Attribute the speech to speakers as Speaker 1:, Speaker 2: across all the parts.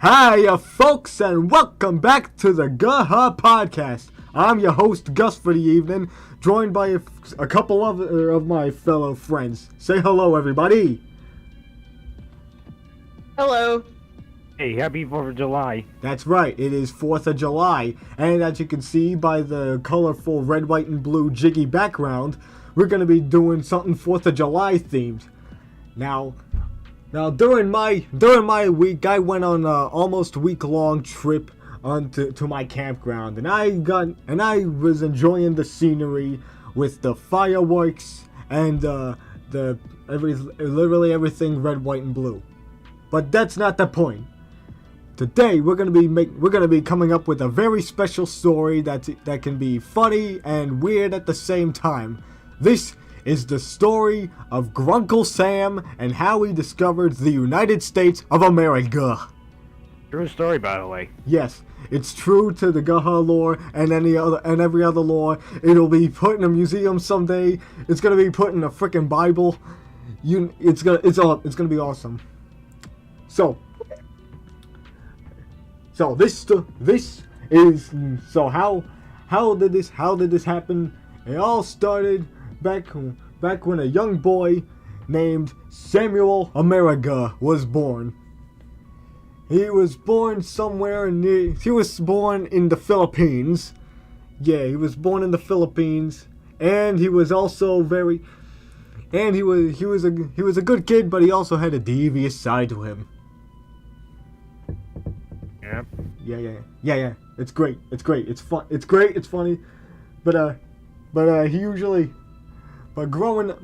Speaker 1: Hiya folks, and welcome back to the Guh-Huh podcast. I'm your host Gus for the evening, joined by a couple of my fellow friends. Say hello, everybody.
Speaker 2: Hello.
Speaker 3: Hey, happy 4th of July.
Speaker 1: That's right, it is 4th of July, and as you can see by the colorful red, white, and blue jiggy background, we're going to be doing something 4th of July themed. Now during my week, I went on an almost week-long trip to my campground, and I was enjoying the scenery with the fireworks and literally everything red, white, and blue. But that's not the point. Today we're gonna be coming up with a very special story that can be funny and weird at the same time. This is the story of Grunkle Sam and how he discovered the United States of America.
Speaker 3: True story, by the way.
Speaker 1: Yes, it's true to the Guh-Huh lore and every other lore. It'll be put in a museum someday. It's gonna be put in a freaking Bible. It's gonna be awesome. So how did this happen? It all started back when a young boy named Samuel America was born. He was born he was born in the Philippines. Yeah, he was born in the Philippines, and he was also he was a good kid, but he also had a devious side to him.
Speaker 3: Yep.
Speaker 1: Yeah. It's great. It's fun. It's great. It's funny. But growing up,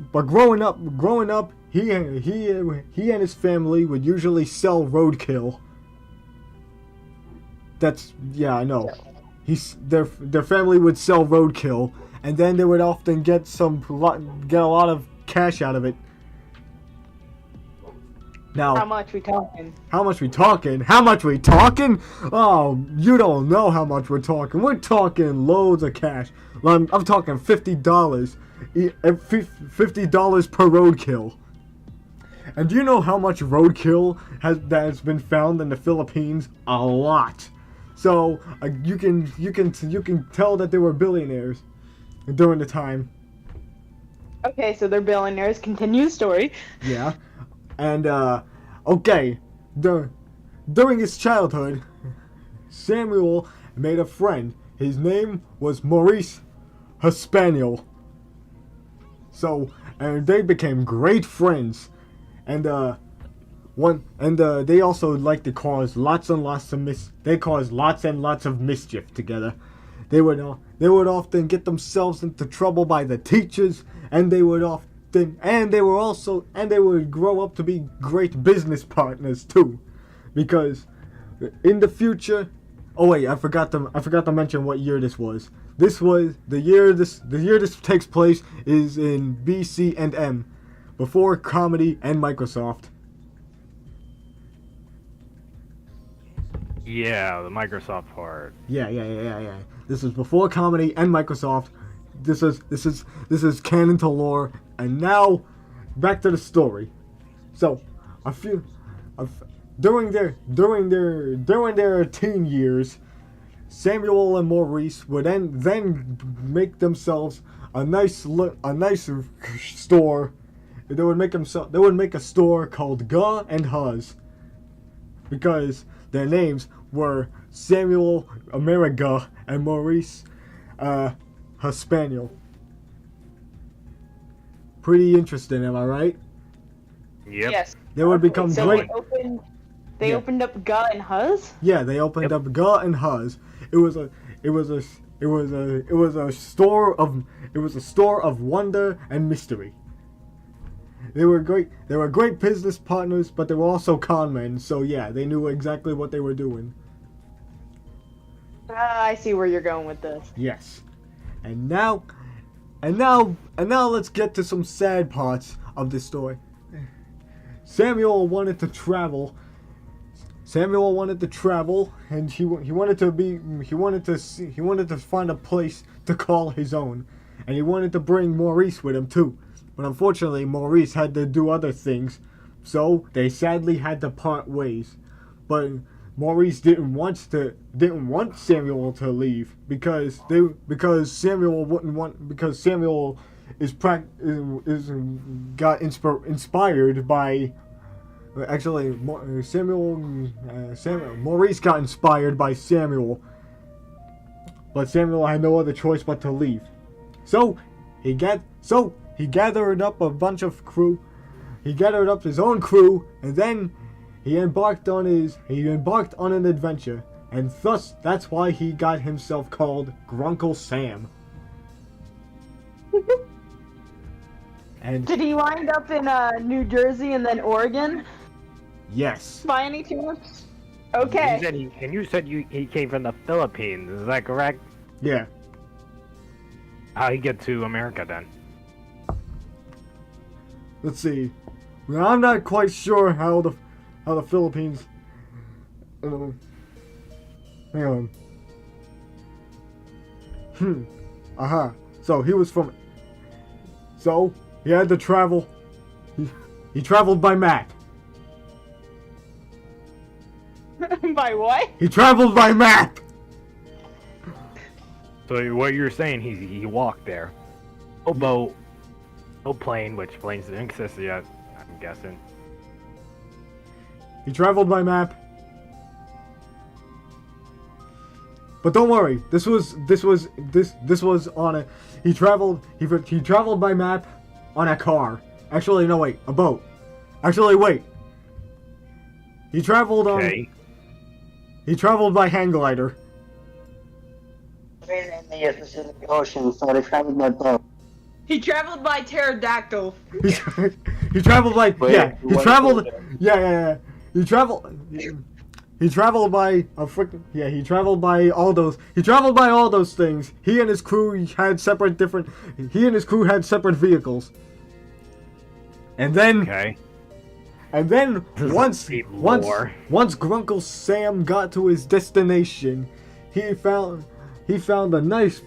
Speaker 1: he and his family would usually sell roadkill. I know. Their family would sell roadkill, and then they would often get a lot of cash out of it. Now,
Speaker 2: How much we talking?
Speaker 1: Oh, you don't know how much we're talking. We're talking loads of cash. I'm talking $50. $50 per roadkill. And do you know how much roadkill has been found in the Philippines? A lot. So you can tell that they were billionaires during the time.
Speaker 2: Okay, so they're billionaires. Continue the story.
Speaker 1: Yeah. And, okay, during his childhood, Samuel made a friend. His name was Maurice Hispaniel. So, and they became great friends. And, they also liked to cause lots and lots of mischief together. They would often get themselves into trouble by the teachers, and they would grow up to be great business partners too, because in the future. Oh wait, I forgot to mention what year this was. This was the year this takes place is in BC and M, before comedy and Microsoft.
Speaker 3: Yeah, the Microsoft part.
Speaker 1: Yeah. This is before comedy and Microsoft. This is canon to lore. And now, back to the story. So, during their teen years, Samuel and Maurice would then make themselves a nice store. They would make a store called Guh and Huz, because their names were Samuel America and Maurice Hispaniel. Pretty interesting, am I right?
Speaker 3: Yep.
Speaker 2: Yes.
Speaker 1: They would become
Speaker 2: so
Speaker 1: great.
Speaker 2: They opened up Guh and Huz?
Speaker 1: Yeah, they opened up Guh and Huz. It was a store of wonder and mystery. They were great business partners, but they were also con men. So yeah, they knew exactly what they were doing.
Speaker 2: I see where you're going with this.
Speaker 1: Yes. And now let's get to some sad parts of this story. Samuel wanted to travel, and he wanted to find a place to call his own, and he wanted to bring Maurice with him too. But unfortunately, Maurice had to do other things, so they sadly had to part ways. But Maurice didn't want Samuel to leave because Samuel got inspired by Maurice got inspired by Samuel, but Samuel had no other choice but to leave. So he gathered up a bunch of crew. He gathered up his own crew, and then he embarked on an adventure, and thus that's why he got himself called Grunkle Sam. And
Speaker 2: Did he wind up in New Jersey and then Oregon
Speaker 1: yes,
Speaker 2: by any chance? Okay.
Speaker 3: You said he came from the Philippines. Is that correct?
Speaker 1: yeah.
Speaker 3: How'd he get to America then?
Speaker 1: Let's see. Well, I'm not quite sure how the Philippines. Hang on. So he was from. So he had to travel. He traveled by map.
Speaker 2: By what?
Speaker 1: He traveled by map.
Speaker 3: So what you're saying, he walked there. No boat, no plane, which planes didn't exist yet, I'm guessing.
Speaker 1: He traveled by map. But don't worry, this was on a. He traveled by map on a car. Actually, no, wait, a boat. Actually, wait. He traveled on.
Speaker 3: Okay.
Speaker 1: He traveled by hang glider.
Speaker 4: In the Pacific Ocean, so they traveled by boat.
Speaker 2: He traveled by pterodactyl.
Speaker 1: He traveled by
Speaker 4: Wait,
Speaker 1: yeah. He
Speaker 4: what?
Speaker 1: traveled yeah. He traveled by a freaking yeah. He traveled by all those. He traveled by all those things. He and his crew had separate vehicles. And then
Speaker 3: Okay.
Speaker 1: once
Speaker 3: lore.
Speaker 1: Grunkle Sam got to his destination, he found a nice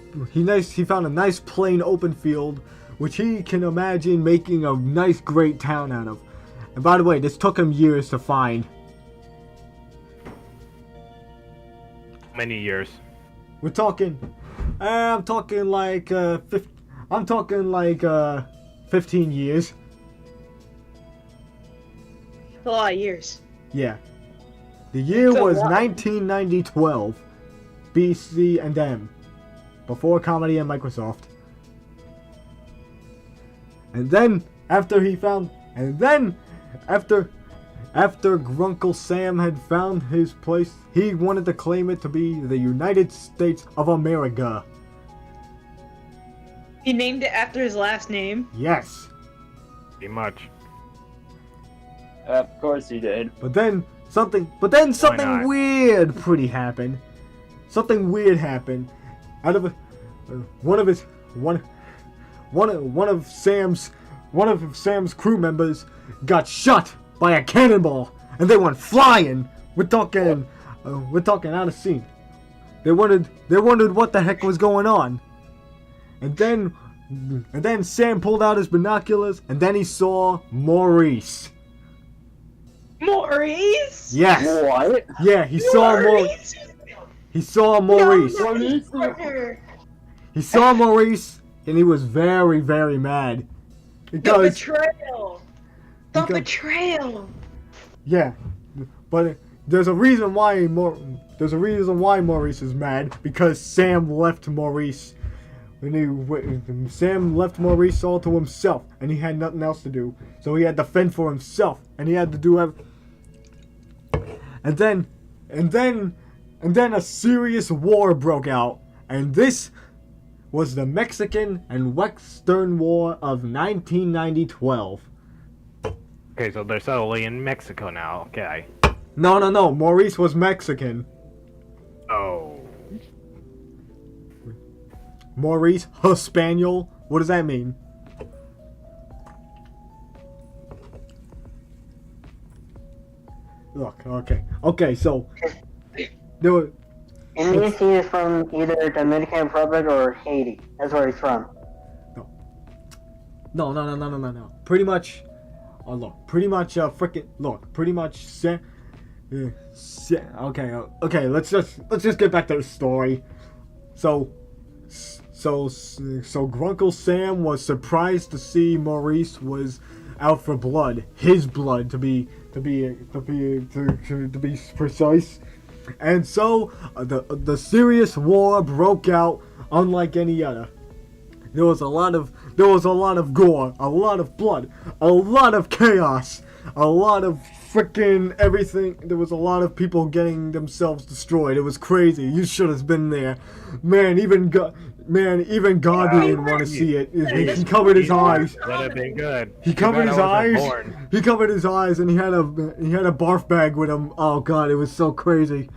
Speaker 1: plain open field, which he can imagine making a nice great town out of. And by the way, this took him years to find.
Speaker 3: Many years.
Speaker 1: We're talking, I'm talking like 15 years.
Speaker 2: A lot of years.
Speaker 1: Yeah. The year
Speaker 2: It's a
Speaker 1: was
Speaker 2: lot.
Speaker 1: 1990-12. BC and M. Before Comedy and Microsoft. And then, after Grunkle Sam had found his place, he wanted to claim it to be the United States of America.
Speaker 2: He named it after his last name.
Speaker 1: Yes.
Speaker 3: Pretty much.
Speaker 4: Of course he did.
Speaker 1: But then something
Speaker 3: not?
Speaker 1: weird happened. Something weird happened. Out of one of Sam's crew members got shot by a cannonball, and they went flying. We're talking out of scene. They wondered what the heck was going on. And then Sam pulled out his binoculars, and then he saw Maurice.
Speaker 2: Maurice?
Speaker 1: Yes.
Speaker 4: What?
Speaker 1: Yeah, he saw Maurice. He saw Maurice.
Speaker 2: No, his partner.
Speaker 1: He saw Maurice, and he was very, very mad.
Speaker 2: The
Speaker 1: Because,
Speaker 2: betrayal. The
Speaker 1: Because-
Speaker 2: betrayal.
Speaker 1: yeah, but there's a reason why Maurice is mad, because Sam left Maurice. Sam left Maurice all to himself, and he had nothing else to do. So he had to fend for himself, and he had to do everything. And then a serious war broke out, and this was the Mexican and Western War of 1990-12.
Speaker 3: Okay, so they're settling in Mexico now. Okay.
Speaker 1: No, Maurice was Mexican.
Speaker 3: Oh.
Speaker 1: Maurice Hispaniel? What does that mean? Look, okay, so there were
Speaker 4: And he is from either Dominican Republic or Haiti. That's where he's from.
Speaker 1: no. Pretty much, Okay. Let's just get back to the story. So Grunkle Sam was surprised to see Maurice was out for blood, his blood to be precise, and so the serious war broke out unlike any other. There was a lot of gore, a lot of blood, a lot of chaos, a lot of freaking everything. There was a lot of people getting themselves destroyed. It was crazy. You should have been there, man. Even God didn't want to see it. He covered his eyes.
Speaker 3: Would have been good.
Speaker 1: He covered his eyes. He covered his eyes, and he had a barf bag with him. Oh God, it was so crazy.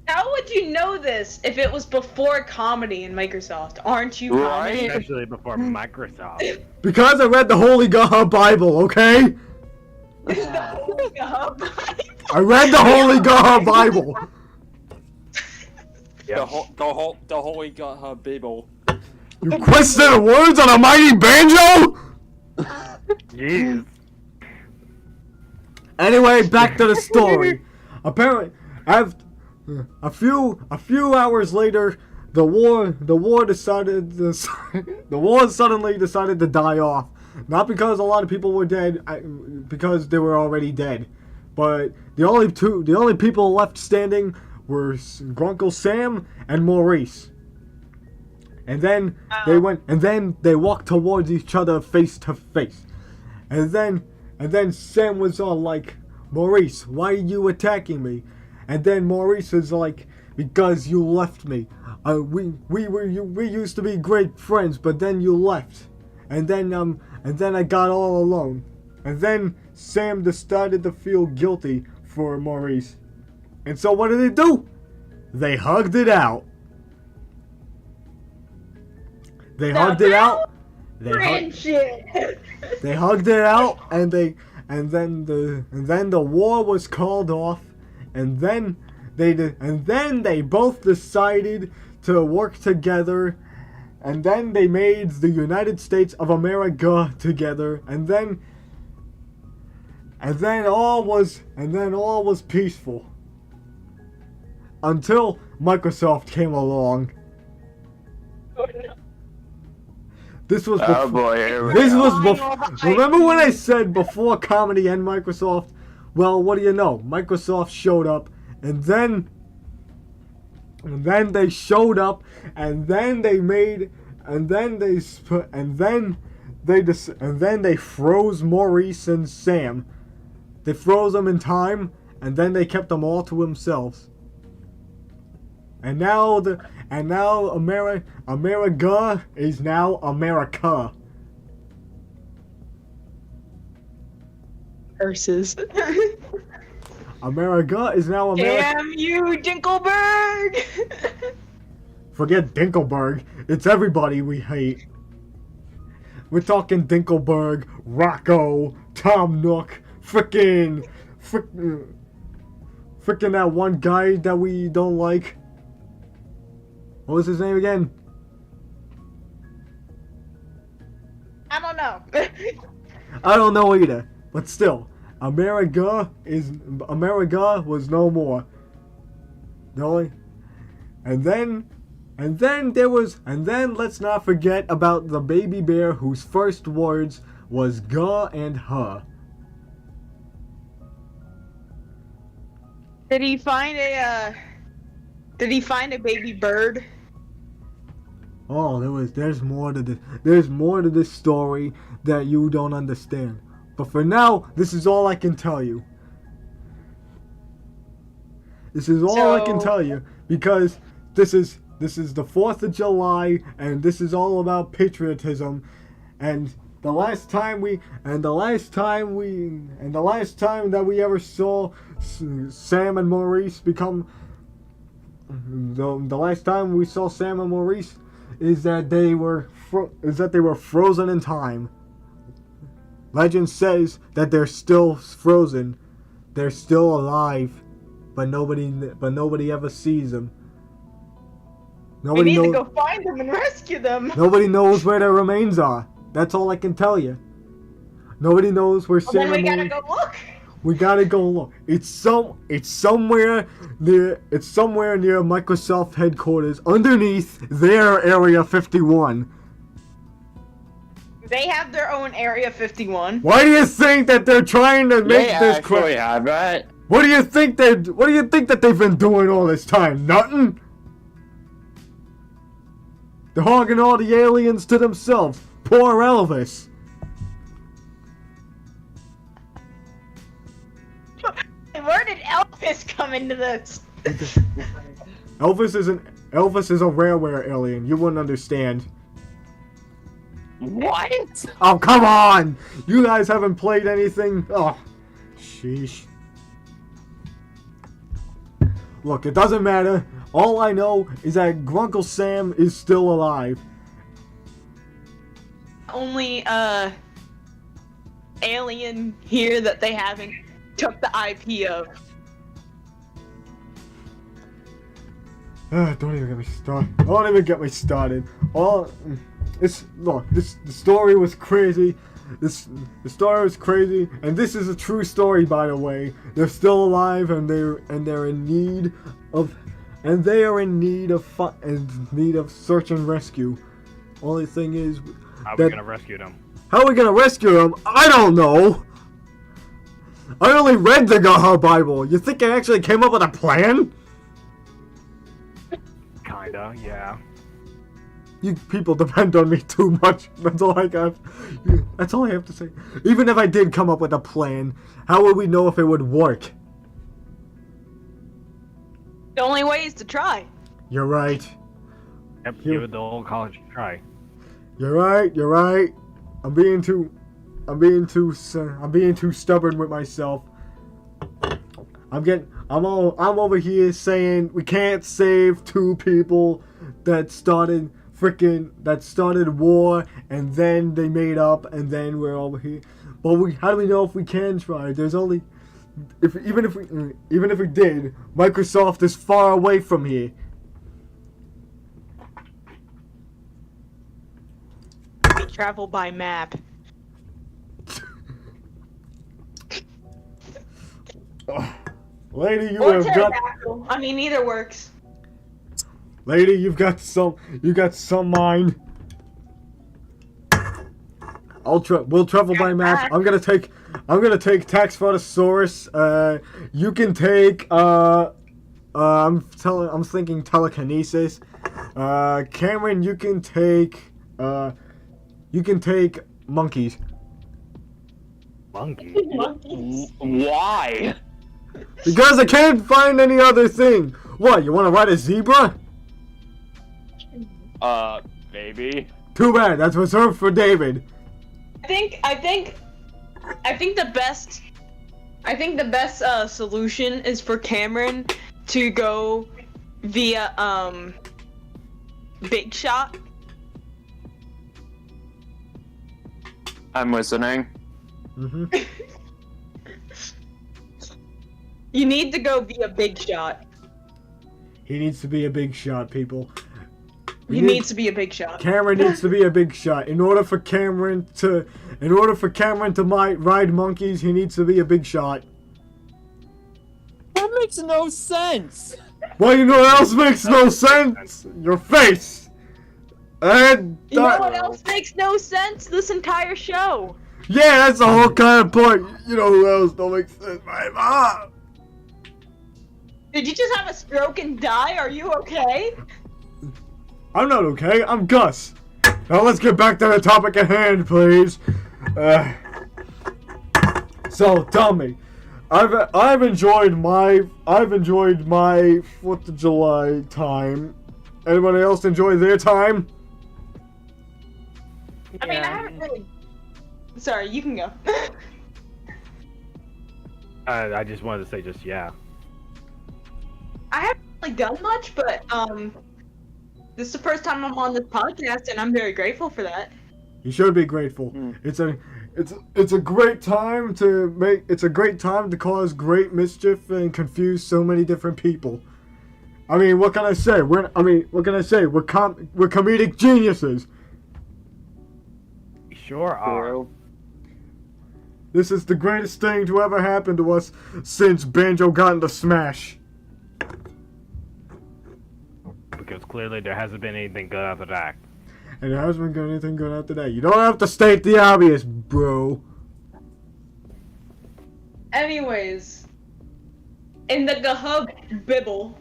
Speaker 2: How would you know this if it was before comedy in Microsoft? Aren't you comedy?
Speaker 3: Especially before Microsoft.
Speaker 1: Because I read the Holy Guh-Huh Bible, okay? I read the Holy Guh-Huh Bible.
Speaker 3: Yep.
Speaker 5: The Holy Guh-Huh Bible.
Speaker 1: You twisted the words on a mighty banjo?
Speaker 3: Jeez.
Speaker 1: Anyway, back to the story. Apparently, a few hours later, the war suddenly decided to die off. Not because a lot of people were dead, because they were already dead. But the only people left standing were Grunkle Sam and Maurice. And then they walked towards each other face to face. And then Sam was all like, "Maurice, why are you attacking me?" And then Maurice was like, "Because you left me. We used to be great friends, but then you left. And then I got all alone." And then Sam decided to feel guilty for Maurice. And so what did they do? They hugged it out. They hugged it out. They hugged it out, and then the war was called off, and then they both decided to work together, and then they made the United States of America together, and then all was peaceful until Microsoft came along.
Speaker 2: Oh, no.
Speaker 1: This was
Speaker 5: Oh
Speaker 1: before.
Speaker 5: boy,
Speaker 1: This was before. Remember when I said before comedy and Microsoft? Well, what do you know? Microsoft showed up, and then they showed up, and then they made, and then they froze Maurice and Sam. They froze them in time, and then they kept them all to themselves. And now America is now America.
Speaker 2: Curses.
Speaker 1: America is now America.
Speaker 2: Damn you, Dinkelberg!
Speaker 1: Forget Dinkelberg. It's everybody we hate. We're talking Dinkelberg, Rocco, Tom Nook, frickin' that one guy that we don't like. What was his name again?
Speaker 2: I don't know.
Speaker 1: I don't know either. But still, America was no more. And then let's not forget about the baby bear whose first words was Guh and Huh.
Speaker 2: Did he find a baby bird?
Speaker 1: Oh, there's more to this. There's more to this story that you don't understand. But for now, this is all I can tell you. This is all I can tell you, because this is the 4th of July, and this is all about patriotism. And the last time that we ever saw Sam and Maurice become, the last time we saw Sam and Maurice is that they were frozen in time. Legend says that they're still frozen. They're still alive, but nobody ever sees them.
Speaker 2: We need to go find them and rescue them.
Speaker 1: Nobody knows where their remains are. That's all I can tell you. Nobody knows where Sam
Speaker 2: Then we
Speaker 1: and
Speaker 2: gotta
Speaker 1: Maurice.
Speaker 2: go look.
Speaker 1: We gotta go look. It's somewhere near Microsoft headquarters, underneath their Area 51.
Speaker 2: They have their own Area 51.
Speaker 1: Why do you think that they're trying to make
Speaker 5: They
Speaker 1: this
Speaker 5: actually have it.
Speaker 1: What do you think that they've been doing all this time? Nothing? They're hogging all the aliens to themselves. Poor Elvis.
Speaker 2: Where did Elvis come into this?
Speaker 1: Elvis is a rareware alien. You wouldn't understand.
Speaker 5: What?
Speaker 1: Oh, come on! You guys haven't played anything? Oh, sheesh. Look, it doesn't matter. All I know is that Grunkle Sam is still alive.
Speaker 2: Only alien here that they haven't took the IP of.
Speaker 1: Don't even get me started. Don't even get me started. The story was crazy. The story was crazy, and this is a true story, by the way. They're still alive, and they're in need of search and rescue. Only thing is,
Speaker 3: How are we gonna rescue them?
Speaker 1: how are we gonna rescue them? I don't know. I only read the Guh-Huh Bible. You think I actually came up with a plan?
Speaker 3: Kinda, yeah.
Speaker 1: You people depend on me too much. That's all I got. That's all I have to say. Even if I did come up with a plan, how would we know if it would work?
Speaker 2: The only way is to try.
Speaker 1: You're right.
Speaker 3: Yep, give it the old college try.
Speaker 1: You're right. I'm being too stubborn with myself. I'm over here saying we can't save two people that started war, and then they made up, and then we're over here. But how do we know if we can try? There's only even if we did, Microsoft is far away from here.
Speaker 2: We travel by map.
Speaker 1: Lady, you
Speaker 2: Or
Speaker 1: have got.
Speaker 2: pterodactyl. I mean, either works.
Speaker 1: Lady, you got some mind. We'll travel by map. I'm gonna take Taxfotosaurus. You can take I'm thinking telekinesis. Cameron, you can take monkeys.
Speaker 3: Monkey?
Speaker 5: Why?
Speaker 1: Because I can't find any other thing. What, you wanna ride a zebra?
Speaker 5: Maybe.
Speaker 1: Too bad, that's reserved for David.
Speaker 2: I think the best solution is for Cameron to go via Big Shot.
Speaker 5: I'm listening.
Speaker 1: Mm-hmm.
Speaker 2: You need to go via Big Shot.
Speaker 1: He needs to be a big shot, people.
Speaker 2: He needs to be a big shot.
Speaker 1: Cameron needs to be a big shot. In order for Cameron to ride monkeys, he needs to be a big shot.
Speaker 5: That makes no sense.
Speaker 1: Well, you know what else makes no sense? Your face. And
Speaker 2: You know what else makes no sense? This entire show.
Speaker 1: yeah, that's the whole kind of point. You know who else don't make sense? My mom.
Speaker 2: Did you just have a stroke and die? Are you okay?
Speaker 1: I'm not okay. I'm Gus. Now let's get back to the topic at hand, please. So tell me, I've enjoyed my 4th of July time. Anybody else enjoy their time?
Speaker 2: I mean, I haven't really. Sorry, you can go.
Speaker 3: I just wanted to say yeah.
Speaker 2: I haven't really done much, but this is the first time I'm on this podcast, and I'm very grateful for that.
Speaker 1: You should be grateful. It's a great time to cause great mischief and confuse so many different people. I mean, what can I say? We're comedic geniuses.
Speaker 3: We sure are.
Speaker 1: This is the greatest thing to ever happen to us since Banjo got into Smash.
Speaker 3: Because clearly there hasn't been anything good after that.
Speaker 1: And there hasn't been anything good after that. You don't have to state the obvious, bro.
Speaker 2: Anyways, in the Guh-Huh Bibble,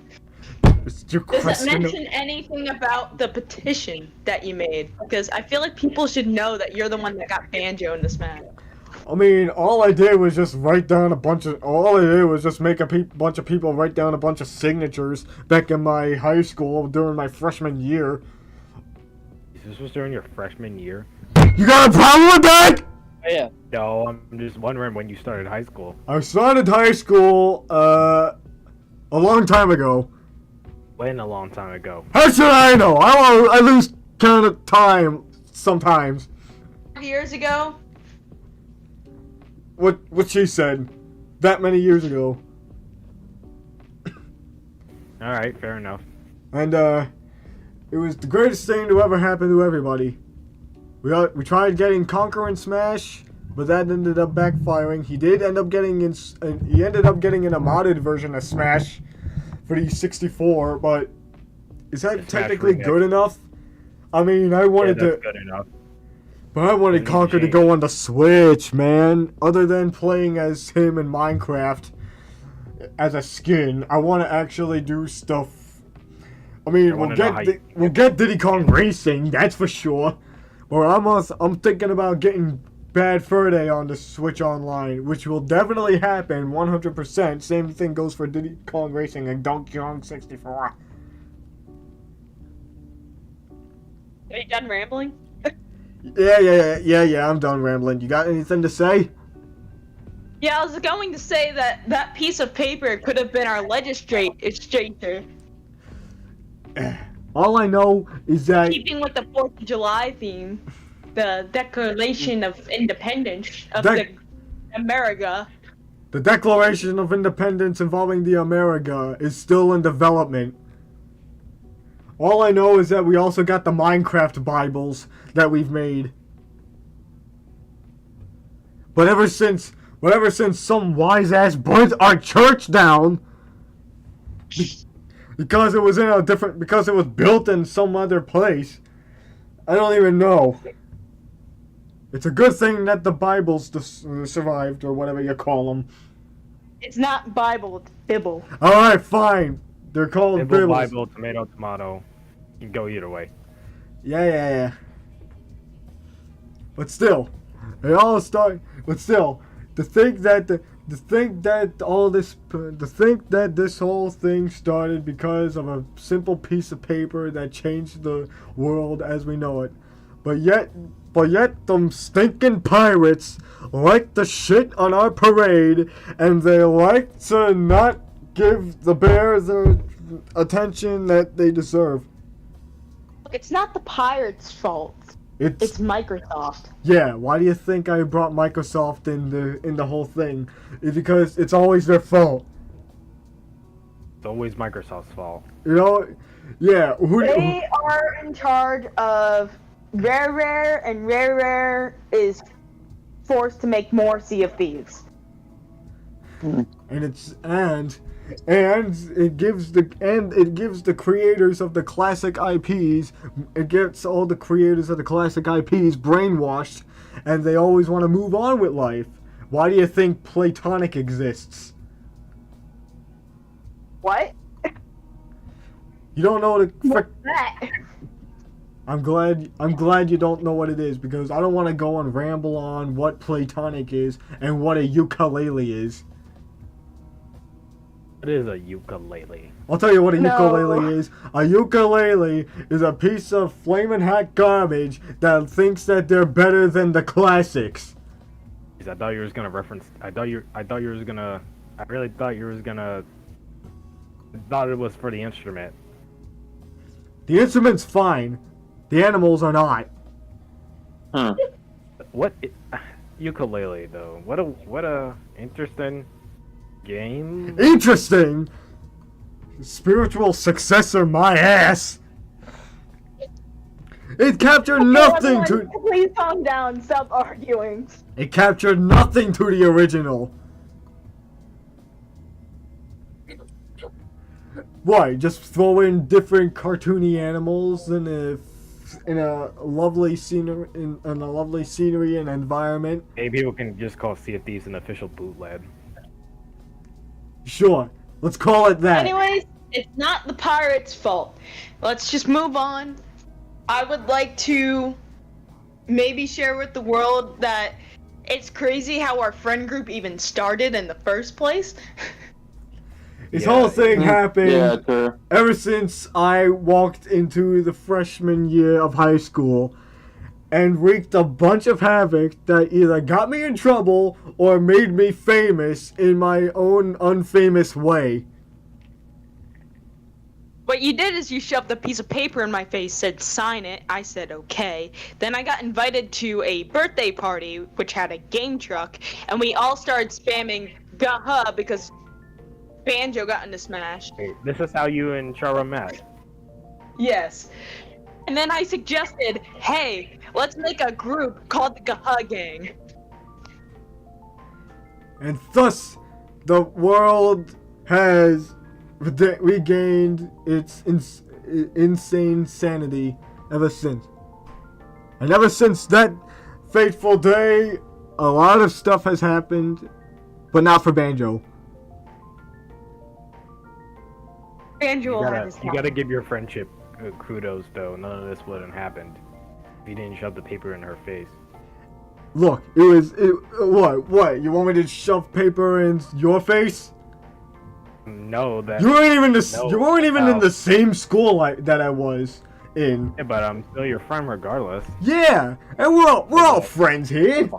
Speaker 1: It's your
Speaker 2: does it
Speaker 1: question.
Speaker 2: mention anything about the petition that you made? Because I feel like people should know that you're the one that got Banjo in this match.
Speaker 1: I mean, all I did was just write down a bunch of. All I did was just make a bunch of people write down a bunch of signatures back in my high school during my freshman year.
Speaker 3: This was during your freshman year?
Speaker 1: You got a problem with that?
Speaker 5: Oh, yeah.
Speaker 3: No, I'm just wondering when you started high school.
Speaker 1: I started high school, a long time ago.
Speaker 3: When a long time ago.
Speaker 1: How should I know? I lose count of time sometimes.
Speaker 2: 5 years ago?
Speaker 1: What she said. That many years ago.
Speaker 3: Alright, fair enough.
Speaker 1: And, it was the greatest thing to ever happen to everybody. We tried getting Conquer and Smash, but that ended up backfiring. He ended up getting in a modded version of Smash for the 64, but is that
Speaker 3: The Smash
Speaker 1: technically
Speaker 3: remix.
Speaker 1: good enough? I mean, I wanted
Speaker 3: That's
Speaker 1: to,
Speaker 3: good enough.
Speaker 1: but I wanted
Speaker 3: Doesn't
Speaker 1: Conquer to
Speaker 3: change.
Speaker 1: go on the Switch, man. Other than playing as him in Minecraft as a skin, I want to actually do stuff. I mean,
Speaker 3: I
Speaker 1: we'll
Speaker 3: wanna know how you-
Speaker 1: we'll get Diddy Kong Racing, that's for sure. But I'm thinking about getting Bad Fur Day on the Switch Online, which will definitely happen 100%. Same thing goes for Diddy Kong Racing and Donkey Kong 64.
Speaker 2: Are you done rambling?
Speaker 1: Yeah, I'm done rambling. You got anything to say?
Speaker 2: Yeah, I was going to say that that piece of paper could have been our legislator.
Speaker 1: All I know is that
Speaker 2: Keeping with the 4th of July theme, the Declaration of Independence of
Speaker 1: Dec-
Speaker 2: the America.
Speaker 1: the Declaration of Independence involving the America is still in development. All I know is that we also got the Minecraft Bibles that we've made. But ever since some wise ass burnt our church down because it was because it was built in some other place, I don't even know. It's a good thing that the Bibles survived, or whatever you call them.
Speaker 2: It's not Bible, it's Bibble.
Speaker 1: Alright, fine. They're called
Speaker 3: Bible,
Speaker 1: Bibles.
Speaker 3: Bible, tomato, tomato. You can go either way.
Speaker 1: Yeah. But still, it all started. But still, to think that this whole thing started because of a simple piece of paper that changed the world as we know it. But yet them stinking pirates like to shit on our parade, and they like to not give the bears the attention that they deserve.
Speaker 2: Look, it's not the pirates' fault. It's Microsoft.
Speaker 1: Yeah, why do you think I brought Microsoft in the whole thing? It's because it's always their fault.
Speaker 3: It's always Microsoft's fault.
Speaker 1: You know? Yeah,
Speaker 2: They are in charge of Rare, and Rare is forced to make more Sea of Thieves.
Speaker 1: and it gives the creators of the classic IPs, it gets all the creators of the classic IPs brainwashed, and they always want to move on with life. Why do you think Platonic exists?
Speaker 2: What?
Speaker 1: You don't know the frick.
Speaker 2: That?
Speaker 1: I'm glad you don't know what it is, because I don't want to go and ramble on what Platonic is and what a ukulele is.
Speaker 3: What is a ukulele?
Speaker 1: I'll tell you what a
Speaker 2: No.
Speaker 1: ukulele is. A ukulele is a piece of flaming hot garbage that thinks that they're better than the classics.
Speaker 3: I thought you were gonna reference. I really thought you were gonna. I thought it was for the instrument.
Speaker 1: The instrument's fine. The animals are not.
Speaker 3: Ukulele though? What a interesting game.
Speaker 1: Interesting. Spiritual successor, my ass. It captured nothing
Speaker 2: Everyone,
Speaker 1: to.
Speaker 2: please calm down. Stop arguing.
Speaker 1: It captured nothing to the original. Why? Just throw in different cartoony animals in a lovely scenery and environment.
Speaker 3: Maybe people can just call Sea of Thieves an official bootleg.
Speaker 1: Sure, let's call it that.
Speaker 2: Anyways, it's not the pirates' fault. Let's just move on. I would like to maybe share with the world that it's crazy how our friend group even started in the first place.
Speaker 1: This whole thing happened
Speaker 5: Yeah, true.
Speaker 1: ever since I walked into the freshman year of high school and wreaked a bunch of havoc that either got me in trouble or made me famous in my own unfamous way.
Speaker 2: What you did is you shoved a piece of paper in my face, said sign it. I said okay. Then I got invited to a birthday party which had a game truck, and we all started spamming Guh-Huh because Banjo got into Smash.
Speaker 3: Wait, this is how you and Chara met.
Speaker 2: Yes. And then I suggested, hey, let's make a group called the Guh-Huh Gang.
Speaker 1: And thus, the world has regained its insane sanity ever since. And ever since that fateful day, a lot of stuff has happened, but not for Banjo.
Speaker 2: Banjo
Speaker 3: You gotta give your friendship kudos, though. None of this wouldn't have happened if you didn't shove the paper in her face.
Speaker 1: Look, what? You want me to shove paper in your face?
Speaker 3: No, that.
Speaker 1: You weren't even
Speaker 3: No,
Speaker 1: you weren't even in
Speaker 3: no.
Speaker 1: the same school that I was in.
Speaker 3: Yeah, but I'm still your friend regardless.
Speaker 1: Yeah, and we're all friends here.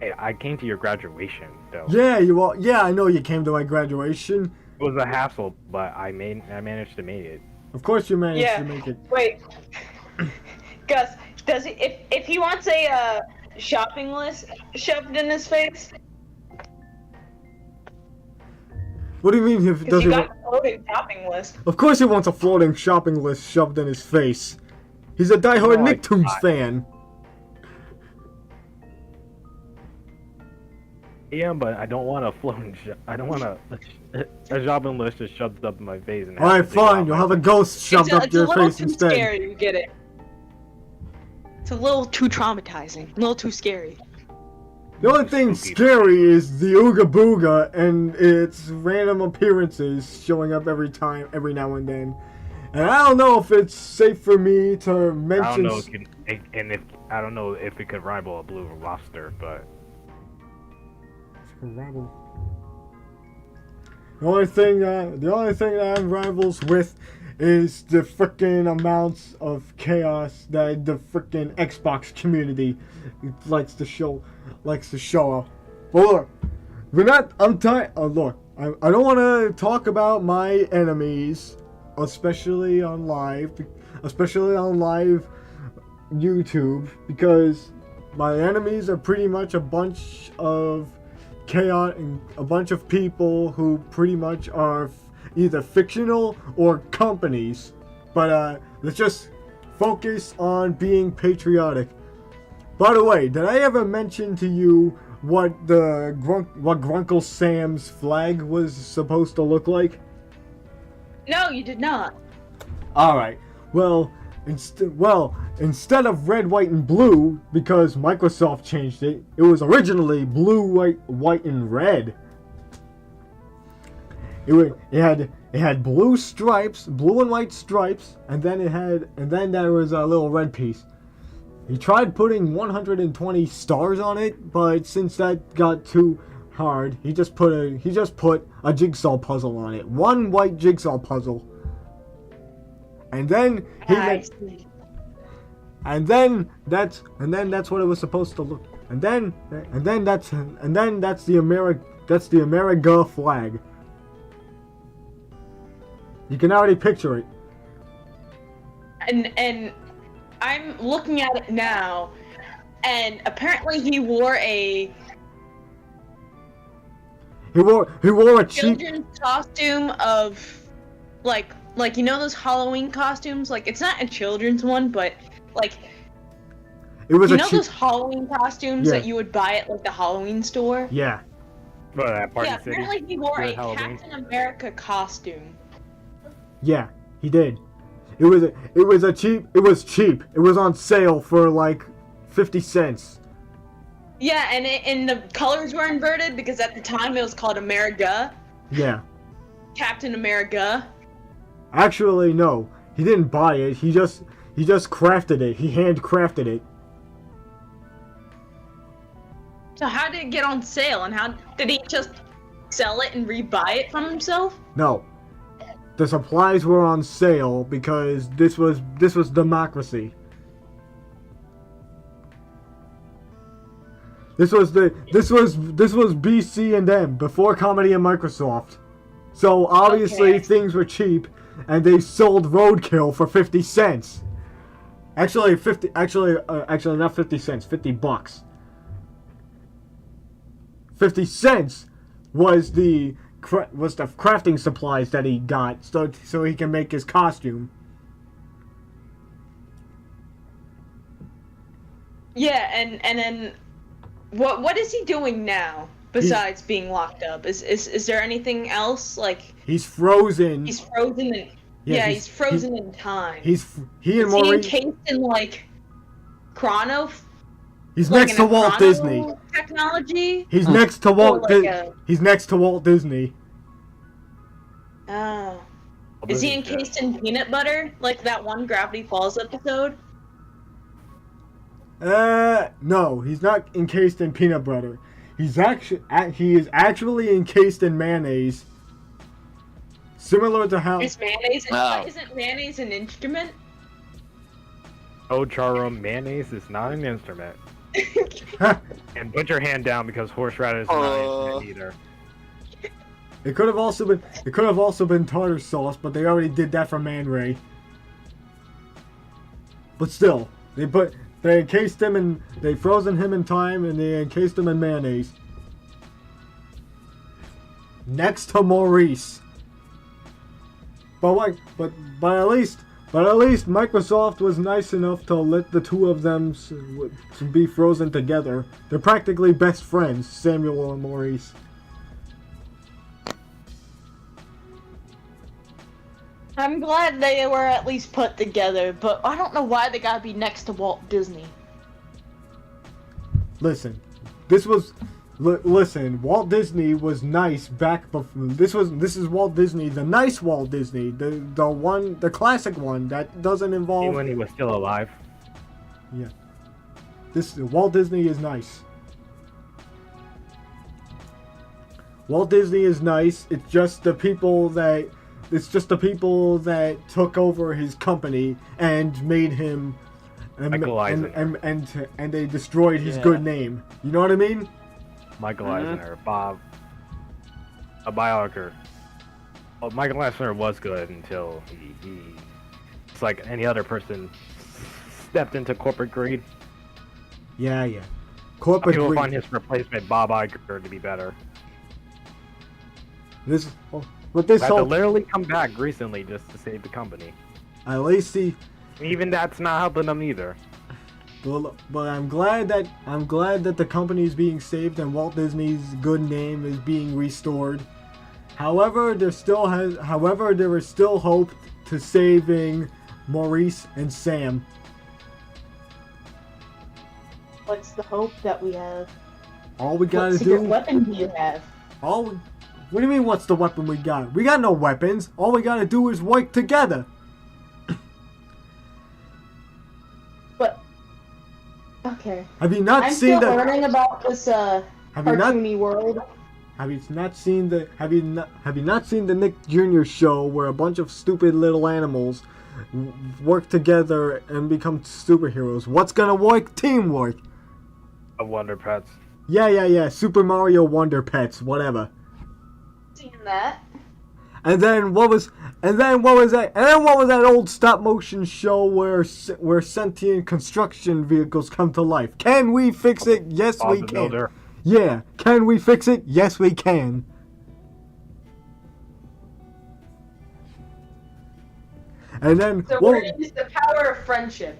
Speaker 3: Hey, I came to your graduation, though.
Speaker 1: Yeah, yeah, I know you came to my graduation.
Speaker 3: It was a hassle, but I managed to make it.
Speaker 1: Of course you managed to make it.
Speaker 2: Wait. Gus, does he if he wants a shopping list shoved in his face?
Speaker 1: What do you mean if
Speaker 2: Because
Speaker 1: does
Speaker 2: you
Speaker 1: he
Speaker 2: got a floating shopping list.
Speaker 1: Of course he wants a floating shopping list shoved in his face. He's a diehard
Speaker 3: No, I
Speaker 1: Nicktoons
Speaker 3: not.
Speaker 1: fan.
Speaker 3: Yeah, but I don't want a floating. I don't want a shopping list just shoved up in my face. And
Speaker 1: Alright, fine. You'll have a ghost shoved up
Speaker 2: It's
Speaker 1: your
Speaker 2: a little
Speaker 1: face
Speaker 2: too
Speaker 1: instead.
Speaker 2: scary, you get it. It's a little too traumatizing, a little too scary.
Speaker 1: The only thing
Speaker 3: Spooky.
Speaker 1: scary is the Ooga Booga and its random appearances showing up every now and then. And I don't know if it's safe for me to
Speaker 3: I
Speaker 1: mention.
Speaker 3: don't know if it could rival a blue lobster, but
Speaker 1: The only thing that I'm rivals with is the frickin' amounts of chaos that the frickin' Xbox community likes to show off. But look, look, I don't want to talk about my enemies, especially on live YouTube, because my enemies are pretty much a bunch of chaos and a bunch of people who pretty much are either fictional or companies. But let's just focus on being patriotic. By the way, did I ever mention to you what Grunkle Sam's flag was supposed to look like?
Speaker 2: No, you did not.
Speaker 1: Alright, well, instead of red, white, and blue, because Microsoft changed it, it was originally blue, white, and red. It had blue stripes, blue and white stripes, and then there was a little red piece. He tried putting 120 stars on it, but since that got too hard, he just put a jigsaw puzzle on it. One white jigsaw puzzle. And then that's what it was supposed to look. And then that's the America flag. You can already picture it.
Speaker 2: And I'm looking at it now, and apparently he wore a
Speaker 1: cheap
Speaker 2: children's costume of like you know those Halloween costumes? Like it's not a children's one, but Like,
Speaker 1: It was
Speaker 2: you
Speaker 1: a
Speaker 2: know
Speaker 1: cheap.
Speaker 2: those Halloween costumes
Speaker 1: Yeah.
Speaker 2: that you would buy at like the Halloween store?
Speaker 1: Yeah.
Speaker 3: What, at Party
Speaker 2: Yeah,
Speaker 3: City?
Speaker 2: apparently he wore
Speaker 3: during
Speaker 2: a
Speaker 3: Halloween?
Speaker 2: Captain America costume.
Speaker 1: Yeah, he did. It was cheap. It was on sale for like 50 cents.
Speaker 2: Yeah, and the colors were inverted because at the time it was called America,
Speaker 1: Yeah.
Speaker 2: Captain America.
Speaker 1: Actually, no. He didn't buy it. He just crafted it. He handcrafted it.
Speaker 2: So how did it get on sale, and how did he just sell it and rebuy it from himself?
Speaker 1: No. The supplies were on sale because this was democracy. This was BC and M before Comedy and Microsoft. So obviously
Speaker 2: Okay.
Speaker 1: things were cheap and they sold roadkill for 50 cents. Actually not 50 cents, $50. 50 cents was the crafting supplies that he got so he can make his costume.
Speaker 2: Yeah, and then what is he doing now besides being locked up? Is there anything else? Like,
Speaker 1: He's frozen.
Speaker 2: he's frozen in he's frozen in time.
Speaker 1: He and
Speaker 2: Is he
Speaker 1: Maurice.
Speaker 2: encased in like chrono?
Speaker 1: He's
Speaker 2: Like
Speaker 1: next
Speaker 2: in
Speaker 1: to
Speaker 2: a
Speaker 1: Walt
Speaker 2: chrono
Speaker 1: Disney.
Speaker 2: technology?
Speaker 1: He's next to Walt.
Speaker 2: like a-
Speaker 1: He's next to Walt Disney.
Speaker 2: Oh. Is he encased in peanut butter? Like that one Gravity Falls episode?
Speaker 1: No, he's not encased in peanut butter. He is actually encased in mayonnaise. Similar to how
Speaker 2: Is mayonnaise
Speaker 5: Oh.
Speaker 2: isn't mayonnaise an instrument?
Speaker 3: Oh, Charo, mayonnaise is not an instrument. And put your hand down because horseradish is not an instrument either.
Speaker 1: It could have also been tartar sauce, but they already did that for Man Ray. But still, they encased him and they frozen him in time and they encased him in mayonnaise. Next to Maurice. But at least Microsoft was nice enough to let the two of them be frozen together. They're practically best friends, Samuel and Maurice.
Speaker 2: I'm glad they were at least put together, but I don't know why they gotta be next to Walt Disney.
Speaker 1: Listen, Walt Disney was nice back before. This is Walt Disney, the nice Walt Disney, the classic one that doesn't involve.
Speaker 3: When he was still alive.
Speaker 1: Yeah, Walt Disney is nice. Walt Disney is nice. It's just the people that took over his company and made him.
Speaker 3: Michael Eisner.
Speaker 1: And they destroyed his good name. You know what I mean?
Speaker 3: Michael Eisner, Bob, a biographer. Well, Michael Eisner was good until he it's like any other person, stepped into corporate greed.
Speaker 1: Yeah.
Speaker 3: Some
Speaker 1: Corporate
Speaker 3: people
Speaker 1: greed.
Speaker 3: find his replacement, Bob Iger, to be better.
Speaker 1: This
Speaker 3: Had to literally come back recently just to save the company.
Speaker 1: at least he.
Speaker 3: Even that's not helping them either.
Speaker 1: But I'm glad that the company is being saved and Walt Disney's good name is being restored. However, there is still hope to saving Maurice and Sam.
Speaker 2: What's the hope that we have?
Speaker 1: All we gotta
Speaker 2: What secret
Speaker 1: do.
Speaker 2: weapon do you have?
Speaker 1: What do you mean? What's the weapon we got? We got no weapons. All we gotta do is work together.
Speaker 2: But okay.
Speaker 1: Have you not
Speaker 2: I'm
Speaker 1: seen
Speaker 2: still
Speaker 1: the?
Speaker 2: learning about this
Speaker 1: Have you not?
Speaker 2: cartoony world.
Speaker 1: Have you not seen the? Have you not seen the Nick Jr. show where a bunch of stupid little animals work together and become superheroes? What's gonna work? Teamwork.
Speaker 3: Of Wonder Pets.
Speaker 1: Yeah. Super Mario Wonder Pets, whatever.
Speaker 2: Seeing that.
Speaker 1: And then what was that? And then what was that old stop motion show where sentient construction vehicles come to life? Can we fix it? Yes,
Speaker 3: Bob
Speaker 1: we
Speaker 3: the
Speaker 1: can.
Speaker 3: Builder.
Speaker 1: Yeah, can we fix it? Yes, we can. And then
Speaker 2: So we're gonna use the power of friendship.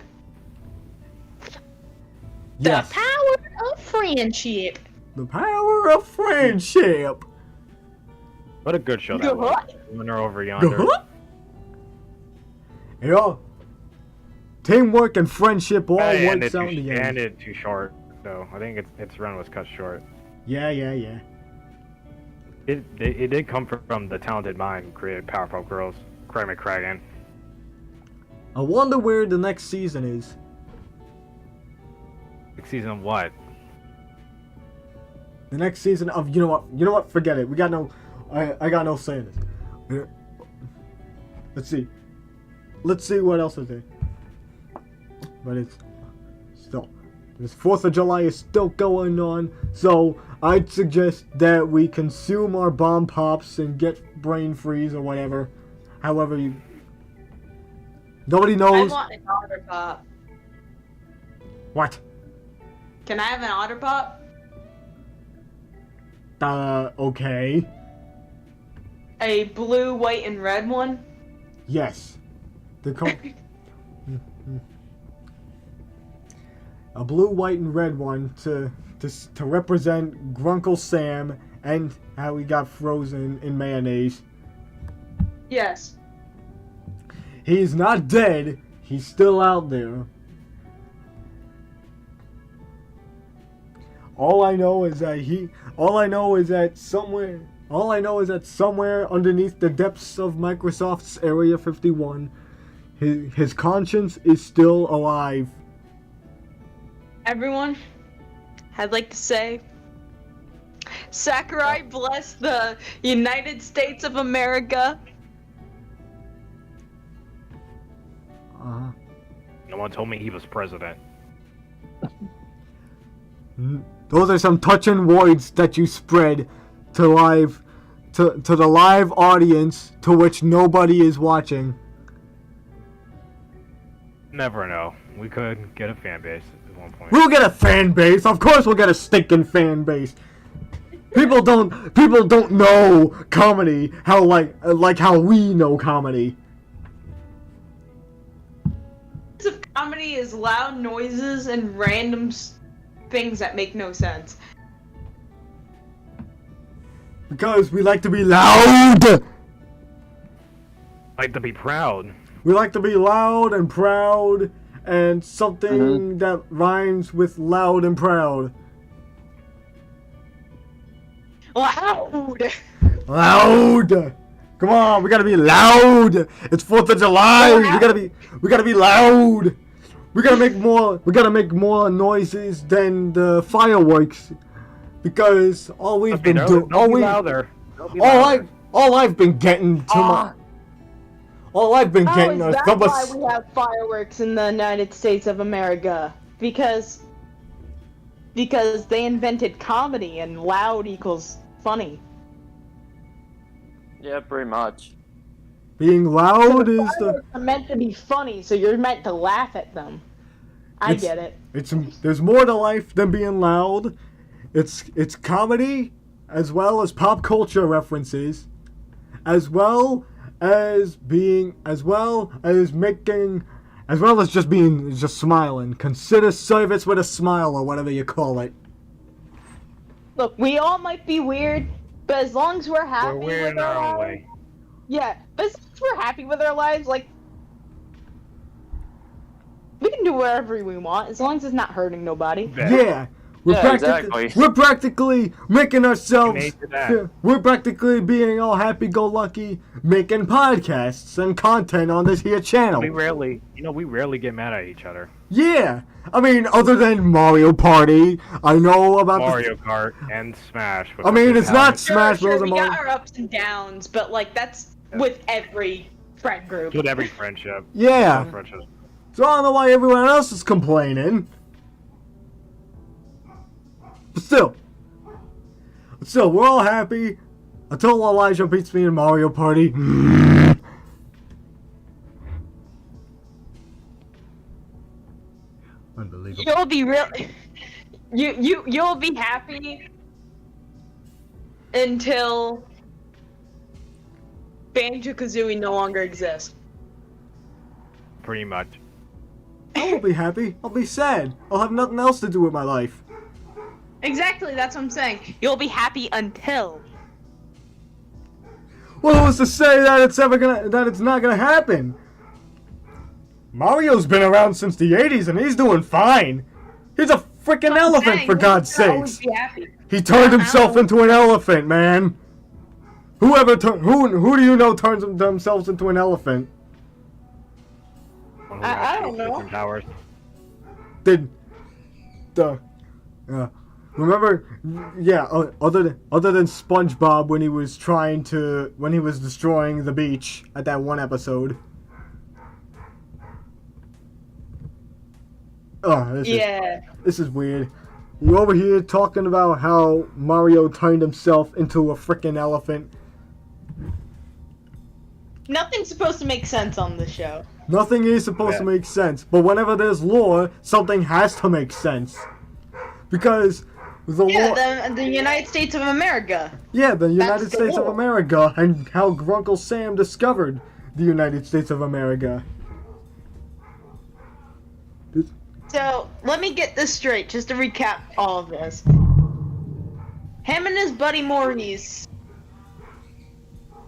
Speaker 1: Yes.
Speaker 2: The power of friendship.
Speaker 1: The power of friendship.
Speaker 3: What a good show that was.
Speaker 2: Guh-Huh.
Speaker 3: Winner over yonder.
Speaker 1: Guh-Huh. You know, teamwork and friendship all
Speaker 3: Hey,
Speaker 1: works out in the end.
Speaker 3: ended too short, though. I think its run was cut short.
Speaker 1: Yeah.
Speaker 3: It did come from the talented mind who created Powerpuff Girls, Craig McCracken.
Speaker 1: I wonder where the next season is.
Speaker 3: Next season of what?
Speaker 1: The next season of you know what? Forget it. We got no. I got no say in this. Let's see what else is there. But it's still this 4th of July is still going on, so I'd suggest that we consume our bomb pops and get brain freeze or whatever. However you. Nobody
Speaker 2: I
Speaker 1: knows.
Speaker 2: want an otter pop.
Speaker 1: What?
Speaker 2: Can I have an otter pop?
Speaker 1: Okay.
Speaker 2: A blue, white, and red one?
Speaker 1: Yes. A blue, white, and red one to represent Grunkle Sam and how he got frozen in mayonnaise.
Speaker 2: Yes.
Speaker 1: He's not dead. He's still out there. All I know is that somewhere underneath the depths of Microsoft's Area 51, his conscience is still alive.
Speaker 2: Everyone, I'd like to say, Sakurai bless the United States of America.
Speaker 3: No one told me he was president.
Speaker 1: Those are some touching words that you spread to the live audience to which nobody is watching.
Speaker 3: Never know. We could get a fan base at one point.
Speaker 1: We'll get a fan base. Of course we'll get a stinking fan base. People don't know comedy like how we know comedy.
Speaker 2: Of comedy is loud noises and random things that make no sense.
Speaker 1: Because we like to be loud.
Speaker 3: Like to be proud.
Speaker 1: We like to be loud and proud and something that rhymes with loud and proud.
Speaker 2: Loud!
Speaker 1: Loud! Come on, we gotta be loud! It's 4th of July! We gotta be loud! We gotta make more noises than the fireworks. Because all we've been doing all I've been getting to my all I've been
Speaker 2: How
Speaker 1: getting
Speaker 2: is
Speaker 1: are
Speaker 2: that why we have fireworks in the United States of America? Because they invented comedy and loud equals funny.
Speaker 5: Yeah, pretty much.
Speaker 1: being loud is
Speaker 2: Fireworks are meant to be funny, so you're meant to laugh at them. I get it.
Speaker 1: There's more to life than being loud. It's comedy as well as pop culture references, as well as just smiling. Consider service with a smile or whatever you call it.
Speaker 2: Look, we all might be weird, but as long as we're happy
Speaker 3: We're weird
Speaker 2: with
Speaker 3: in our
Speaker 2: our
Speaker 3: own
Speaker 2: lives,
Speaker 3: way.
Speaker 2: yeah, but as long as we're happy with our lives, like, we can do whatever we want as long as it's not hurting nobody.
Speaker 1: Yeah.
Speaker 5: Exactly.
Speaker 1: We're practically making ourselves.
Speaker 3: Made to that.
Speaker 1: We're practically being all happy-go-lucky, making podcasts and content on this here channel.
Speaker 3: We rarely get mad at each other.
Speaker 1: Yeah, I mean, other than Mario Party, I know about
Speaker 3: Mario Kart and Smash.
Speaker 1: I mean, it's not
Speaker 2: Sure,
Speaker 1: Smash Bros.
Speaker 2: we
Speaker 1: and
Speaker 2: got
Speaker 1: Mario.
Speaker 2: our ups and downs, but like that's with every friend group.
Speaker 3: with every friendship.
Speaker 1: Yeah.
Speaker 3: All friendships.
Speaker 1: So I don't know why everyone else is complaining. But still, we're all happy until Elijah beats me in Mario Party. Unbelievable.
Speaker 2: You'll be real. You'll be happy until Banjo-Kazooie no longer exists.
Speaker 3: Pretty much.
Speaker 1: I won't be happy. I'll be sad. I'll have nothing else to do with my life.
Speaker 2: Exactly, that's what I'm saying. You'll be happy until.
Speaker 1: Well, who's to say that it's not gonna happen? Mario's been around since the 80s and he's doing fine. He's a freaking elephant, for God's sakes.
Speaker 2: Be happy.
Speaker 1: He turned himself into an elephant, man. Who do you know turns themselves into an elephant?
Speaker 2: I don't know.
Speaker 3: Powers.
Speaker 1: Did the remember? Yeah. Other than SpongeBob when he was destroying the beach at that one episode. Oh, this is weird. You over here talking about how Mario turned himself into a freaking elephant.
Speaker 2: Nothing's supposed to make sense on the show.
Speaker 1: Nothing is supposed to make sense, but whenever there's lore, something has to make sense. Because the lore...
Speaker 2: the United States of America.
Speaker 1: Yeah, the United
Speaker 2: the
Speaker 1: States of
Speaker 2: lore.
Speaker 1: America, and how Grunkle Sam discovered the United States of America.
Speaker 2: So, let me get this straight, just to recap all of this. Him and his buddy Maurice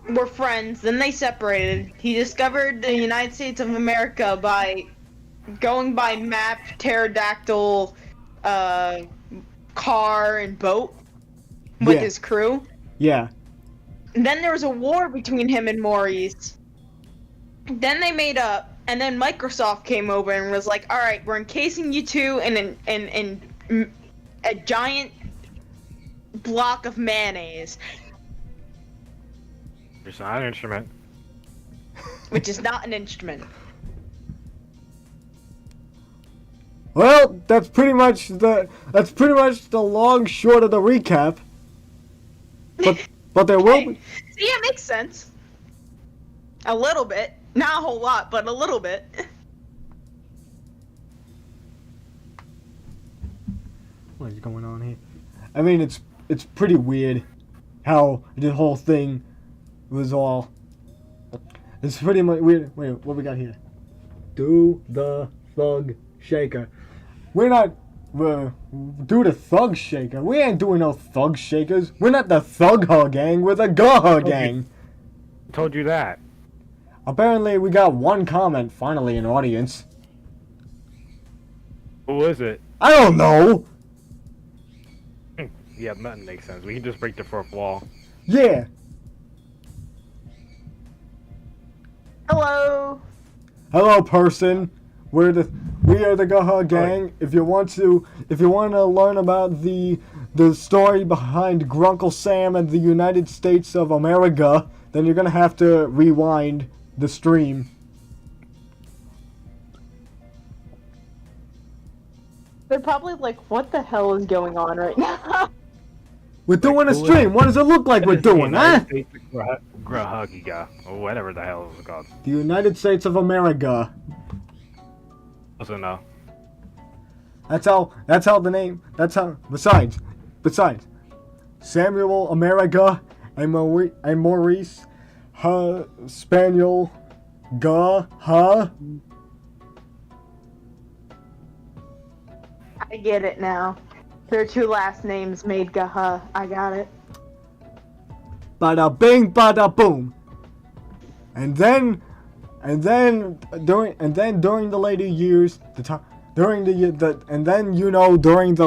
Speaker 2: were friends, then they separated. He discovered the United States of America by going by map, pterodactyl, car, and boat with his crew.
Speaker 1: Yeah.
Speaker 2: And then there was a war between him and Maurice. Then they made up, and then Microsoft came over and was like, "All right, we're encasing you two in a giant block of mayonnaise."
Speaker 3: It's not an instrument.
Speaker 2: Which is not an instrument.
Speaker 1: Well, that's pretty much the long short of the recap. But there will be.
Speaker 2: See, it makes sense. A little bit. Not a whole lot, but a little bit.
Speaker 1: What is going on here? I mean, it's pretty weird how the whole thing was all. It's pretty much weird. Wait, what we got here? Do the thug shaker. We're not. Do the thug shaker. We ain't doing no thug shakers. We're not the Thug-Huh gang. We're the Guh-Huh gang.
Speaker 3: Told you that.
Speaker 1: Apparently, we got one comment finally in audience.
Speaker 3: Who is it?
Speaker 1: I don't know.
Speaker 3: Yeah, that makes sense. We can just break the fourth wall.
Speaker 1: Yeah.
Speaker 2: Hello.
Speaker 1: Hello, person. We are the Guh-Huh gang. If you want to learn about the story behind Grunkle Sam and the United States of America, then you're gonna have to rewind the stream.
Speaker 2: They're probably like, what the hell is going on right now?
Speaker 1: We're doing a stream. What does it look like we're doing, huh?
Speaker 3: Guh-Huh, or whatever the hell it's called.
Speaker 1: The United States of America.
Speaker 3: Also no.
Speaker 1: That's how the name. That's how. Besides, Samuel America and Maurice, Spaniel, Guh-Huh.
Speaker 2: I get it now. Their two last names made Guh-Huh. I got it.
Speaker 1: Bada bing, bada boom. And then during the later years, during the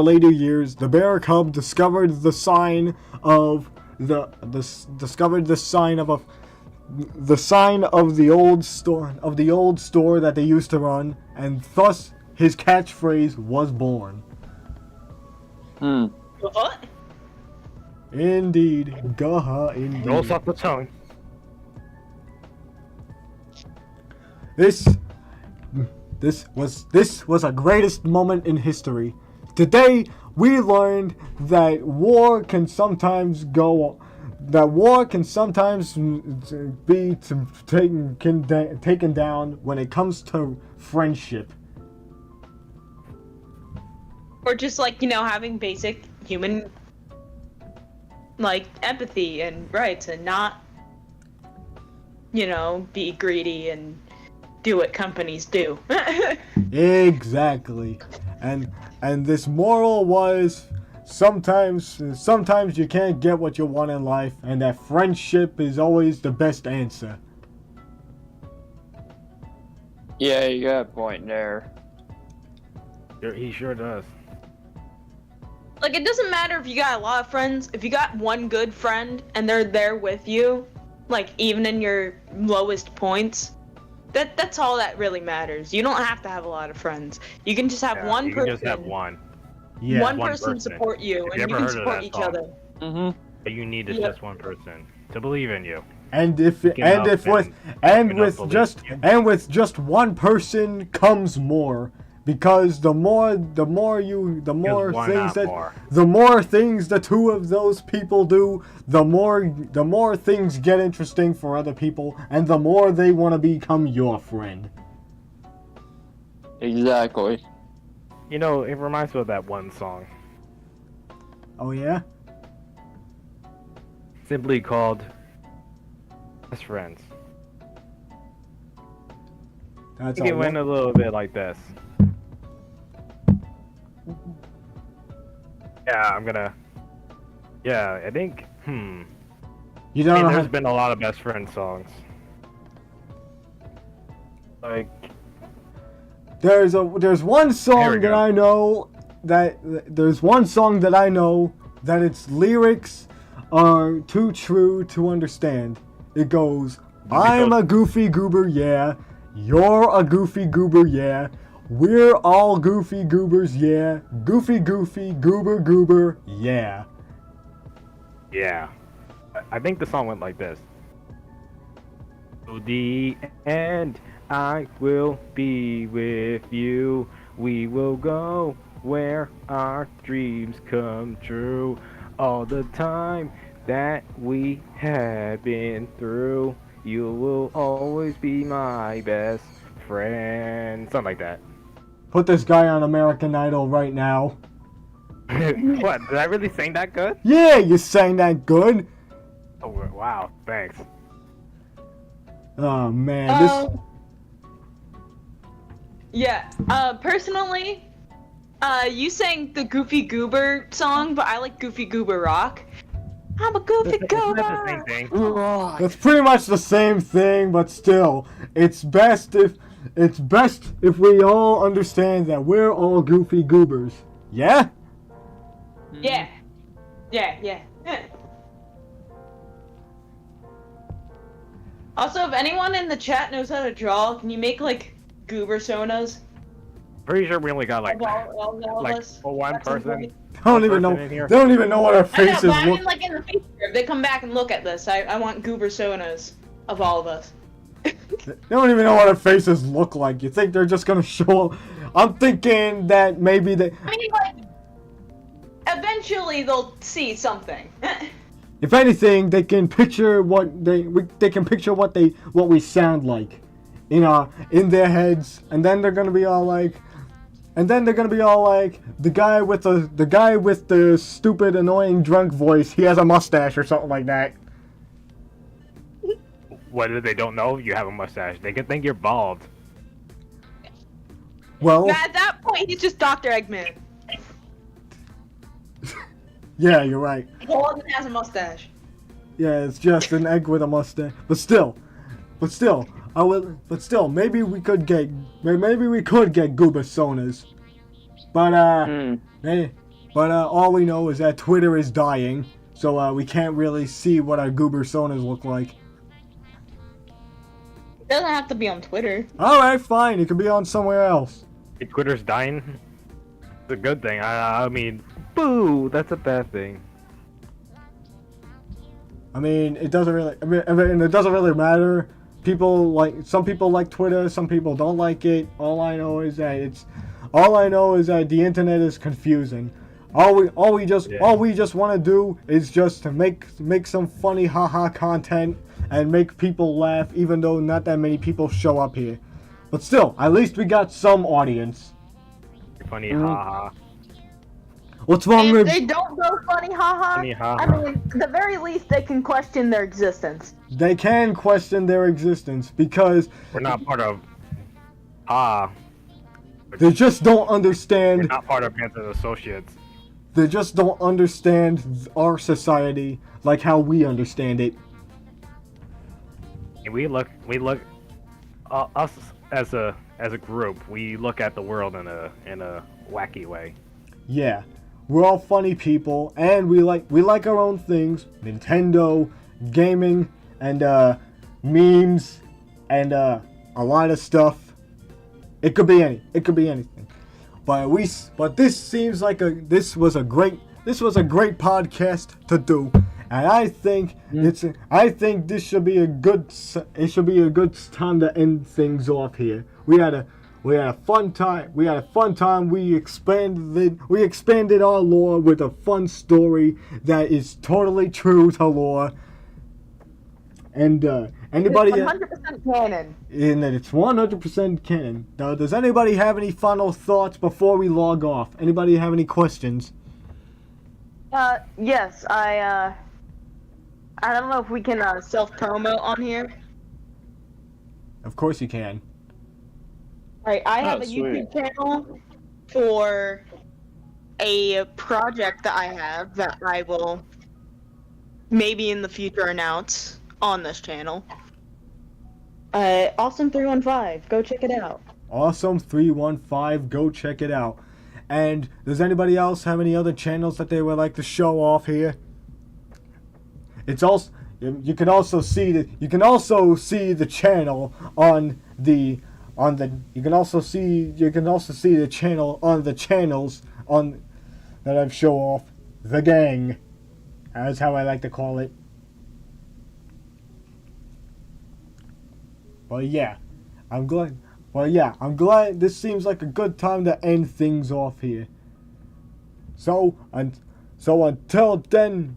Speaker 1: later years, the bear cub discovered the sign of the old store that they used to run, and thus his catchphrase was born.
Speaker 2: What?
Speaker 1: Indeed, Guh-Huh, indeed.
Speaker 3: Rolls off the tongue.
Speaker 1: This was a greatest moment in history. Today we learned that war can sometimes be taken down when it comes to friendship.
Speaker 2: Or just like, having basic human empathy and rights and not be greedy and do what companies do.
Speaker 1: Exactly. And this moral was sometimes you can't get what you want in life, and that friendship is always the best answer.
Speaker 5: Yeah, you got a point there.
Speaker 3: He sure does.
Speaker 2: Like, it doesn't matter if you got a lot of friends. If you got one good friend and they're there with you, like, even in your lowest points, that's all that really matters. You don't have to have a lot of friends. You can just have one
Speaker 3: you
Speaker 2: person.
Speaker 3: can just have one.
Speaker 1: Yeah.
Speaker 2: One person support you,
Speaker 3: Have
Speaker 2: and
Speaker 3: you
Speaker 2: you
Speaker 3: ever
Speaker 2: can
Speaker 3: heard of
Speaker 2: support
Speaker 3: that
Speaker 2: each
Speaker 3: song?
Speaker 2: other.
Speaker 5: Mm-hmm.
Speaker 3: All you need is
Speaker 2: Yeah.
Speaker 3: just one person to believe in you.
Speaker 1: And with just one person comes more, because the more things the two of those people do, the more things get interesting for other people, and the more they want to become your friend.
Speaker 5: Exactly.
Speaker 3: You know, it reminds me of that one song,
Speaker 1: Oh yeah?
Speaker 3: simply called "Best Friends."
Speaker 1: That's
Speaker 3: I think it went a little bit like this. Yeah, I think.
Speaker 1: You don't
Speaker 3: I mean,
Speaker 1: know
Speaker 3: there's
Speaker 1: how,
Speaker 3: been a lot of best friend songs. Like,
Speaker 1: there's one
Speaker 3: There
Speaker 1: song
Speaker 3: we
Speaker 1: that
Speaker 3: go.
Speaker 1: I know that its lyrics are too true to understand. It goes, I'm a goofy goober, yeah. You're a goofy goober, yeah. We're all goofy goobers, yeah. Goofy goober, yeah.
Speaker 3: yeah. I think the song went like this. To the end, I will be with you. We will go where our dreams come true. All the time that we have been through, you will always be my best friend. Something like that.
Speaker 1: Put this guy on American Idol right now.
Speaker 3: What? Did I really sing that good?
Speaker 1: Yeah, you sang that good.
Speaker 3: Oh, wow. Thanks.
Speaker 1: Oh man,
Speaker 2: Yeah. Personally, you sang the Goofy Goober song, but I like Goofy Goober Rock. I'm a Goofy
Speaker 3: Isn't that the
Speaker 2: Goober.
Speaker 3: same thing?
Speaker 1: It's pretty much the same thing, but still, it's best if we all understand that we're all goofy goobers. Yeah?
Speaker 2: Yeah. Yeah. Also, if anyone in the chat knows how to draw, can you make like goober sonas?
Speaker 3: Pretty sure we only got like
Speaker 2: All of
Speaker 3: like
Speaker 2: us?
Speaker 3: one
Speaker 2: At some
Speaker 3: person.
Speaker 2: point?
Speaker 1: They don't even know.
Speaker 3: person in here?
Speaker 1: They don't even know what our
Speaker 2: I know,
Speaker 1: faces
Speaker 2: but I
Speaker 1: look.
Speaker 2: mean, like in the future, if they come back and look at this, I want goober sonas of all of us.
Speaker 1: They don't even know what our faces look like. You think they're just gonna show up? I'm thinking that maybe they.
Speaker 2: I mean, like, eventually they'll see something.
Speaker 1: If anything, they can picture what we sound like, in their heads, and then they're gonna be all like, the guy with the stupid, annoying, drunk voice. He has a mustache or something like that.
Speaker 3: Whether they don't know you have a mustache, they could think you're bald.
Speaker 1: Well,
Speaker 2: At that point, he's just Dr. Eggman.
Speaker 1: yeah, you're right.
Speaker 2: Bald and has a mustache.
Speaker 1: Yeah, it's just an egg with a mustache. But still, maybe we could get Goober Sonas. But all we know is that Twitter is dying, so we can't really see what our Goober Sonas look like.
Speaker 2: It doesn't have to be on Twitter.
Speaker 1: All right, fine. It could be on somewhere else.
Speaker 3: If Twitter's dying. It's a good thing. I mean, boo, that's a bad thing.
Speaker 1: I mean, it doesn't really. It doesn't really matter. Some people like Twitter. Some people don't like it. All I know is that the internet is confusing. All we just want to do is just to make some funny haha content and make people laugh, even though not that many people show up here. But still, at least we got some audience.
Speaker 3: Funny, haha.
Speaker 1: What's wrong
Speaker 2: If
Speaker 1: with?
Speaker 2: they don't go funny, haha,
Speaker 3: Funny, haha.
Speaker 2: I mean, at the very least, they can question their existence.
Speaker 1: They can question their existence because
Speaker 3: We're not part of. Ah.
Speaker 1: They just don't
Speaker 3: They're
Speaker 1: understand.
Speaker 3: not part of Pantheon Associates.
Speaker 1: They just don't understand our society like how we understand it.
Speaker 3: And we look, us as a group, we look at the world in a wacky way.
Speaker 1: Yeah, we're all funny people, and we like our own things: Nintendo, gaming, and memes, and a lot of stuff. It could be anything. But this seems like this was a great podcast to do, and I think this should be a good time to end things off here. We had a fun time. We expanded our lore with a fun story that is totally true to lore. And anybody,
Speaker 2: It's 100% canon.
Speaker 1: and that it's 100% canon. Now, does anybody have any final thoughts before we log off? Anybody have any questions?
Speaker 2: Yes, I don't know if we can self-promo on here.
Speaker 1: Of course you can.
Speaker 2: Right, I have
Speaker 5: Oh,
Speaker 2: a
Speaker 5: sweet.
Speaker 2: YouTube channel for a project that I have that I will maybe in the future announce on this channel. Awesome 315, go check it out.
Speaker 1: Awesome 315, go check it out. And does anybody else have any other channels that they would like to show off here? It's also you can also see the channel on the channel on the channels on that I've show off the gang. That's how I like to call it. Well, yeah, I'm glad this seems like a good time to end things off here. So until then,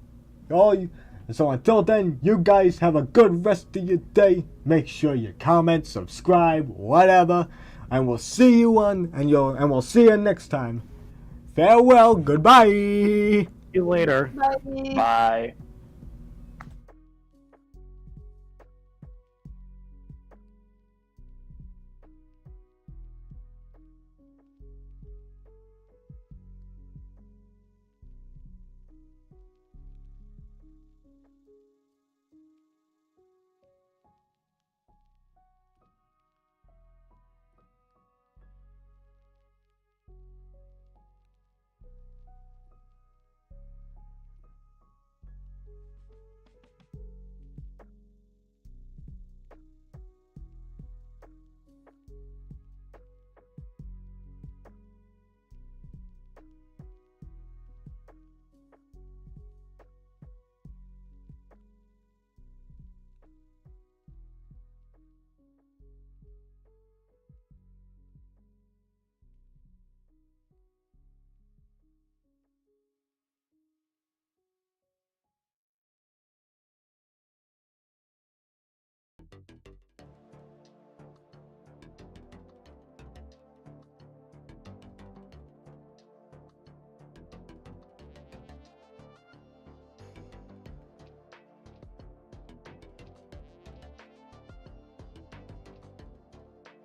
Speaker 1: you guys have a good rest of your day. Make sure you comment, subscribe, whatever, and we'll see you next time. Farewell, goodbye.
Speaker 3: See you later.
Speaker 2: Bye.
Speaker 5: Bye.